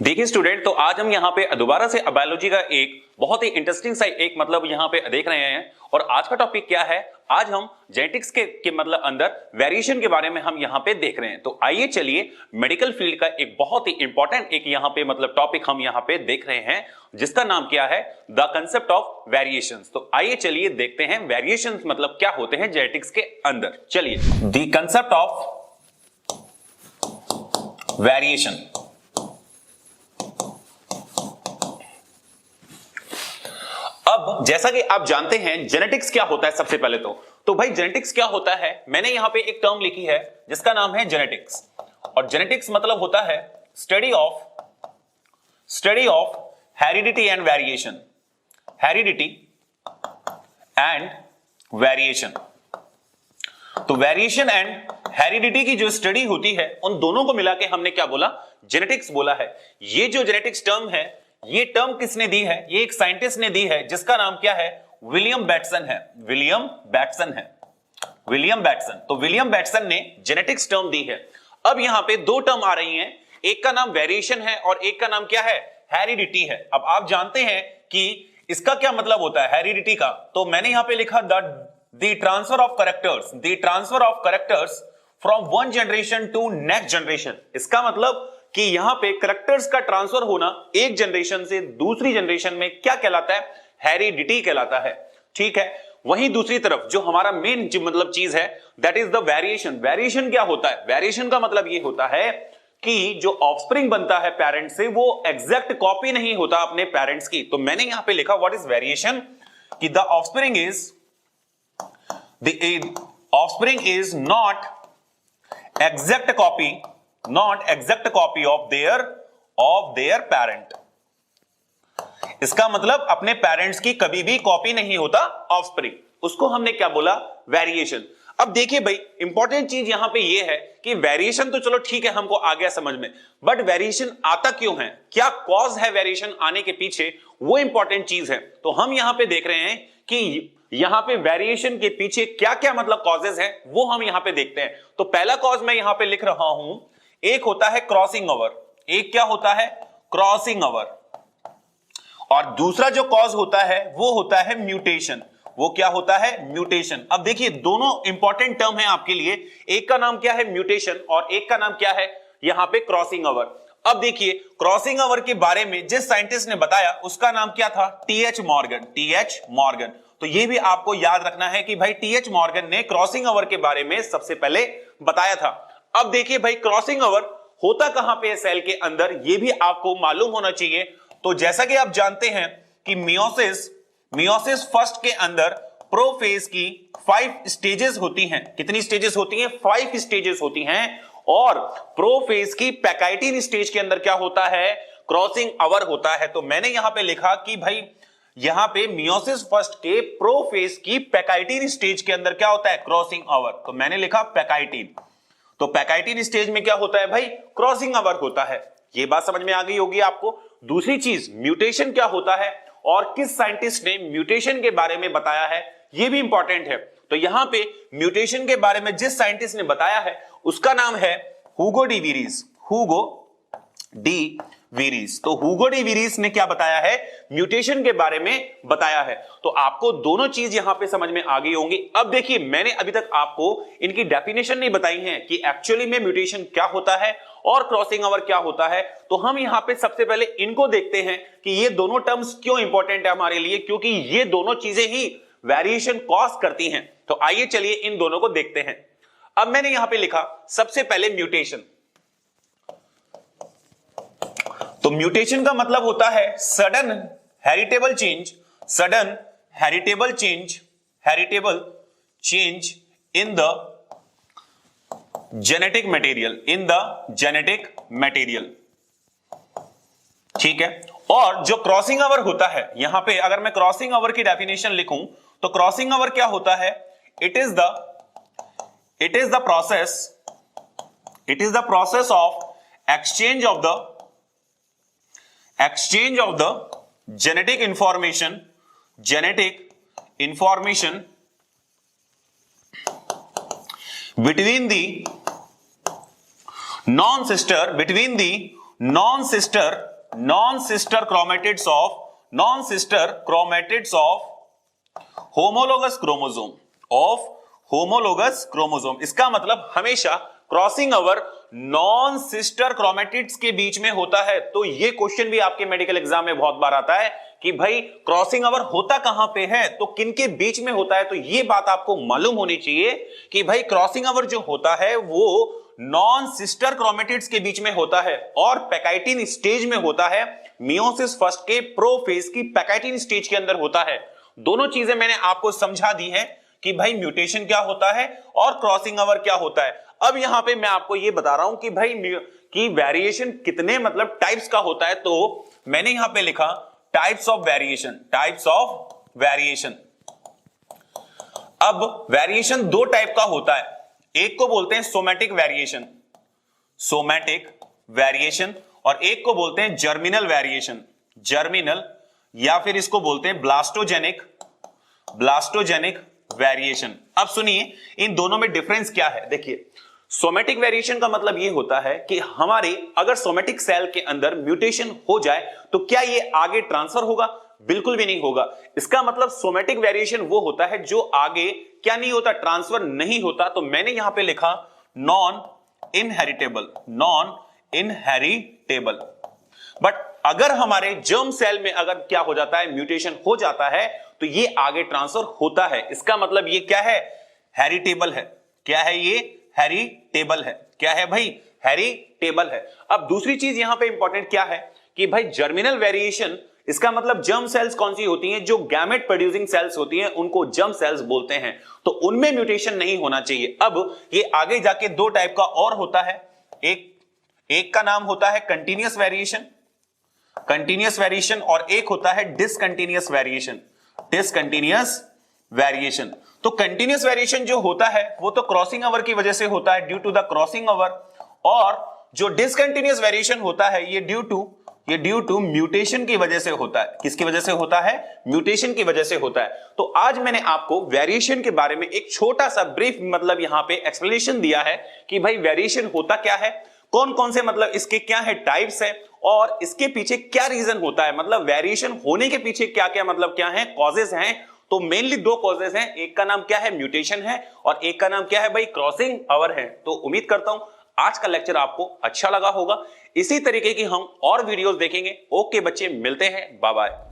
देखिए स्टूडेंट, तो आज हम यहाँ पे दोबारा से बायोलॉजी का एक बहुत ही इंटरेस्टिंग सा एक मतलब यहाँ पे देख रहे हैं। और आज का टॉपिक क्या है? आज हम जेनेटिक्स के मतलब अंदर वेरिएशन के बारे में हम यहाँ पे देख रहे हैं। तो आइए चलिए मेडिकल फील्ड का एक बहुत ही इंपॉर्टेंट एक यहाँ पे मतलब टॉपिक हम यहाँ पे देख रहे हैं, जिसका नाम क्या है? The concept of variations. तो आइए चलिए देखते हैं वेरिएशंस मतलब क्या होते हैं जेनेटिक्स के अंदर। चलिए, द कंसेप्ट ऑफ वेरिएशन। अब जैसा कि आप जानते हैं जेनेटिक्स क्या होता है, सबसे पहले तो भाई जेनेटिक्स क्या होता है? मैंने यहां पे एक टर्म लिखी है जिसका नाम है जेनेटिक्स। और जेनेटिक्स मतलब होता है study of heredity and variation. Heredity and variation. तो वेरिएशन एंड हेरिडिटी की जो स्टडी होती है, उन दोनों को मिला के हमने क्या बोला? जेनेटिक्स बोला है। ये जो जेनेटिक्स टर्म है, ये टर्म किसने दी है? ये एक साइंटिस्ट ने दी है जिसका नाम क्या है? विलियम बैटसन है। William Bateson. तो विलियम बैटसन ने जेनेटिक्स टर्म दी है। अब यहां पे दो टर्म आ रही हैं, एक का नाम वेरिएशन है और एक का नाम क्या है? हेरिडिटी है। अब आप जानते हैं कि इसका क्या मतलब होता है हेरिडिटी का? तो मैंने यहां पे लिखा the transfer of characters from one generation to next generation. इसका मतलब कि यहां पे करेक्टर्स का ट्रांसफर होना एक जनरेशन से दूसरी जनरेशन में क्या कहलाता है? हेरिडिटी कहलाता है। ठीक है। वहीं दूसरी तरफ जो हमारा मेन मतलब चीज है, that is the variation. Variation क्या होता है? वेरिएशन का मतलब ये होता है कि जो ऑफस्प्रिंग बनता है पेरेंट्स से, वो एग्जैक्ट कॉपी नहीं होता अपने पेरेंट्स की। तो मैंने यहां पे लिखा व्हाट इज वेरिएशन, कि the offspring is not exact copy of their parent. इसका मतलब अपने पेरेंट्स की कभी भी कॉपी नहीं होता ऑफस्प्रिंग। उसको हमने क्या बोला? वेरिएशन। अब देखिए भाई, इंपॉर्टेंट चीज यहां पे ये है कि वेरिएशन तो चलो ठीक है, हमको आ गया समझ में, बट वेरिएशन आता क्यों है? क्या कॉज है वेरिएशन आने के पीछे? वो इंपॉर्टेंट चीज है। तो हम यहां पे देख रहे हैं कि यहां पे वेरिएशन के पीछे क्या क्या मतलब कॉजेज हैं, वो हम यहां पे देखते हैं। तो पहला कॉज मैं यहां पे लिख रहा हूं, एक होता है क्रॉसिंग ओवर। एक क्या होता है? Crossing over. और दूसरा जो कॉज होता है वो होता है म्यूटेशन। वो क्या होता है? म्यूटेशन। अब देखिए, दोनों इंपॉर्टेंट टर्म है आपके लिए। एक का नाम क्या है? म्यूटेशन, और एक का नाम क्या है यहां पे? Crossing over. अब देखिए, क्रॉसिंग ओवर के बारे में जिस साइंटिस्ट ने बताया उसका नाम क्या था? T H Morgan. तो ये भी आपको याद रखना है कि भाई टीएच मॉर्गन ने क्रॉसिंग ओवर के बारे में सबसे पहले बताया था। अब देखिए भाई, क्रॉसिंग ओवर होता कहां पे है सेल के अंदर, ये भी आपको मालूम होना चाहिए। तो जैसा कि आप जानते हैं कि मियोसिस फर्स्ट के अंदर प्रोफेज की 5 स्टेजेस होती हैं। कितनी स्टेजेस होती हैं? 5 स्टेजेस होती हैं। और प्रोफेज की पैकाइटिन स्टेज के अंदर क्या होता है? क्रॉसिंग ओवर होता है। तो मैंने यहां पे लिखा कि भाई यहां पे मियोसिस फर्स्ट के प्रोफेज की पैकाइटिन स्टेज के अंदर क्या होता है? Crossing over. तो मैंने लिखा पैकाइटिन। तो पैकाइटिन स्टेज में क्या होता है भाई? क्रॉसिंग ओवर होता है। ये बात समझ में आ गई होगी आपको। दूसरी चीज, म्यूटेशन क्या होता है और किस साइंटिस्ट ने म्यूटेशन के बारे में बताया है, ये भी इंपॉर्टेंट है। तो यहां पे म्यूटेशन के बारे में जिस साइंटिस्ट ने बताया है उसका नाम है हुगो डी वीरीज। तो हुगो डी वीरीज ने क्या बताया है? म्यूटेशन के बारे में बताया है। तो आपको दोनों चीज यहां पे समझ में आ गई होंगी। अब देखिए, मैंने अभी तक आपको इनकी डेफिनेशन नहीं बताई है कि एक्चुअली में म्यूटेशन क्या होता है और क्रॉसिंग ओवर क्या होता है। तो हम यहां पे सबसे पहले इनको देखते हैं कि ये दोनों टर्म्स क्यों इंपॉर्टेंट है हमारे लिए, क्योंकि ये दोनों चीजें ही वेरिएशन कॉज करती हैं। तो आइए चलिए इन दोनों को देखते हैं। अब मैंने यहां पे लिखा सबसे पहले म्यूटेशन। तो म्यूटेशन का मतलब होता है sudden heritable change in the genetic material. ठीक है। और जो क्रॉसिंग ओवर होता है, यहां पे अगर मैं क्रॉसिंग ओवर की डेफिनेशन लिखूं तो क्रॉसिंग ओवर क्या होता है? It is the process of exchange of the genetic information between the non-sister non sister chromatids of homologous chromosome. इसका मतलब हमेशा crossing over non sister chromatids के बीच में होता है। तो ये क्वेश्चन भी आपके मेडिकल एग्जाम में बहुत बार आता है कि भाई क्रॉसिंग ओवर होता कहां पे है, तो किनके बीच में होता है। तो ये बात आपको मालूम होनी चाहिए कि भाई क्रॉसिंग ओवर जो होता है वो नॉन सिस्टर क्रोमेटिड्स के बीच में होता है और पैकाइटिन स्टेज में होता है। मियोसिस फर्स्ट के प्रोफेज की पैकाइटिन स्टेज के अंदर होता है। दोनों चीजें मैंने आपको समझा दी है कि भाई म्यूटेशन क्या होता है और क्रॉसिंग ओवर क्या होता है। अब यहां पे मैं आपको ये बता रहा हूं कि भाई कि वेरिएशन कितने मतलब टाइप्स का होता है। तो मैंने यहां पे लिखा टाइप्स ऑफ वेरिएशन। अब वेरिएशन दो टाइप का होता है, एक को बोलते हैं सोमैटिक वेरिएशन और एक को बोलते हैं जर्मिनल या फिर इसको बोलते हैं ब्लास्टोजेनिक वेरिएशन। अब सुनिए इन दोनों में डिफरेंस क्या है। देखिए सोमैटिक वेरिएशन का मतलब यह होता है कि हमारे अगर सोमैटिक सेल के अंदर म्यूटेशन हो जाए तो क्या यह आगे ट्रांसफर होगा? बिल्कुल भी नहीं होगा। इसका मतलब सोमैटिक वेरिएशन वो होता है जो आगे क्या नहीं होता, ट्रांसफर नहीं होता। तो मैंने यहां पे लिखा नॉन इनहेरिटेबल। बट अगर हमारे जर्म सेल में अगर क्या हो जाता है, म्यूटेशन हो जाता है, तो ये आगे ट्रांसफर होता है। इसका मतलब ये क्या है, हेरिटेबल है। क्या है ये? हेरिटेबल है। क्या है भाई? हेरिटेबल है। अब दूसरी चीज यहां पे इंपॉर्टेंट क्या है कि भाई जर्मिनल वेरिएशन, इसका मतलब जर्म सेल्स कौन सी होती हैं? जो गैमेट प्रोड्यूसिंग सेल्स होती हैं उनको जर्म सेल्स बोलते हैं। तो उनमें म्यूटेशन नहीं होना चाहिए। अब ये आगे जाके दो टाइप का और होता है। एक का नाम होता है कंटीन्यूअस वेरिएशन और एक होता है डिसकंटीन्यूअस वेरिएशन। तो कंटीन्यूअस वेरिएशन जो होता है वो तो क्रॉसिंग ओवर की वजह से होता है, due to the crossing over. और जो डिसकंटीन्यूअस वेरिएशन होता है ये ड्यू टू म्यूटेशन की वजह से होता है। किसकी वजह से होता है? म्यूटेशन की वजह से होता है। तो आज मैंने आपको वेरिएशन के बारे में एक छोटा सा ब्रीफ मतलब यहां पे एक्सप्लेनेशन दिया है कि भाई वेरिएशन होता क्या है, कौन कौन से मतलब इसके क्या है टाइप्स है और इसके पीछे क्या रीजन होता है, मतलब वेरिएशन होने के पीछे क्या क्या मतलब क्या है कॉजेस हैं। तो मेनली दो कॉजेस हैं, एक का नाम क्या है? म्यूटेशन है और एक का नाम क्या है भाई? क्रॉसिंग ओवर है। तो उम्मीद करता हूं आज का लेक्चर आपको अच्छा लगा होगा। इसी तरीके की हम और वीडियोस देखेंगे। ओके बच्चे, मिलते हैं, बाय बाय।